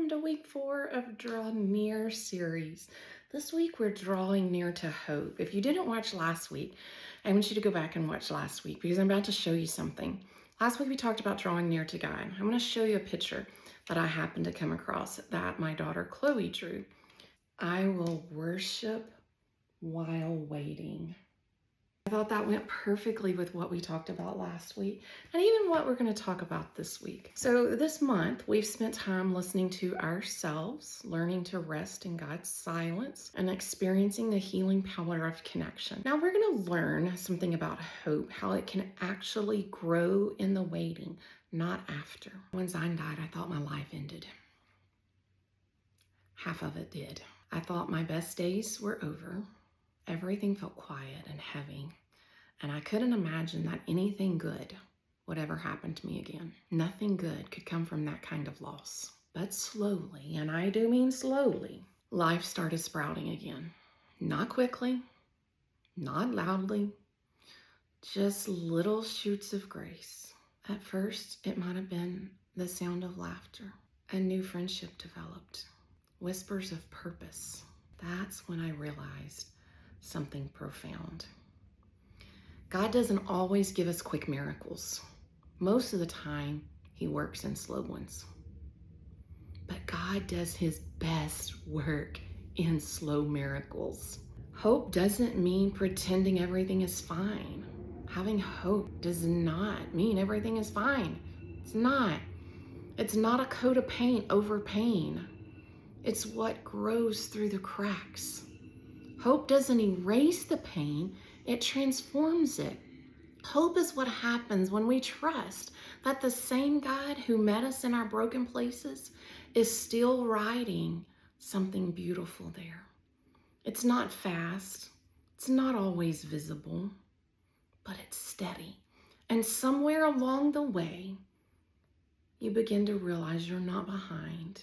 to week 4 of Draw Near series. This week we're drawing near to hope. If you didn't watch last week, I want you to go back and watch last week because I'm about to show you something. Last week we talked about drawing near to God. I'm going to show you a picture that I happened to come across that my daughter Chloe drew. I will worship while waiting. I thought that went perfectly with what we talked about last week and even what we're going to talk about this week. So this month, we've spent time listening to ourselves, learning to rest in God's silence, and experiencing the healing power of connection. Now we're going to learn something about hope, how it can actually grow in the waiting, not after. When Zion died, I thought my life ended. Half of it did. I thought my best days were over. Everything felt quiet and heavy, and I couldn't imagine that anything good would ever happen to me again. Nothing good could come from that kind of loss. But slowly, and I do mean slowly, life started sprouting again. Not quickly, not loudly, just little shoots of grace. At first, it might have been the sound of laughter. A new friendship developed. Whispers of purpose. That's when I realized something profound. God doesn't always give us quick miracles. Most of the time, He works in slow ones. But God does His best work in slow miracles. Hope doesn't mean pretending everything is fine. Having hope does not mean everything is fine. It's not. It's not a coat of paint over pain. It's what grows through the cracks. Hope doesn't erase the pain, it transforms it. Hope is what happens when we trust that the same God who met us in our broken places is still writing something beautiful there. It's not fast, it's not always visible, but it's steady. And somewhere along the way, you begin to realize you're not behind,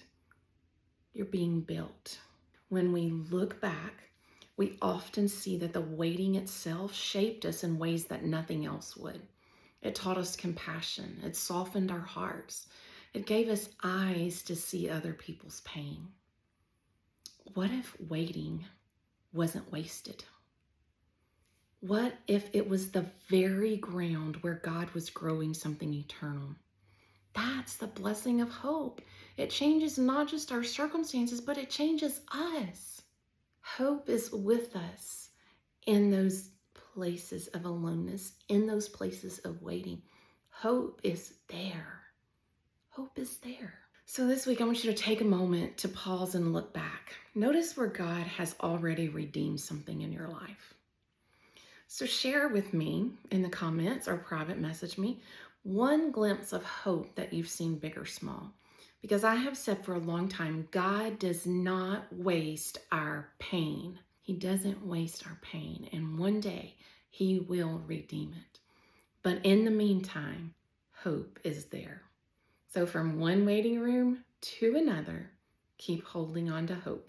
you're being built. When we look back, we often see that the waiting itself shaped us in ways that nothing else would. It taught us compassion. It softened our hearts. It gave us eyes to see other people's pain. What if waiting wasn't wasted? What if it was the very ground where God was growing something eternal? That's the blessing of hope. It changes not just our circumstances, but it changes us. Hope is with us in those places of aloneness, in those places of waiting. Hope is there. Hope is there. So this week, I want you to take a moment to pause and look back. Notice where God has already redeemed something in your life. So share with me in the comments or private message me one glimpse of hope that you've seen, big or small. Because I have said for a long time, God does not waste our pain. He doesn't waste our pain. And one day, He will redeem it. But in the meantime, hope is there. So from one waiting room to another, keep holding on to hope.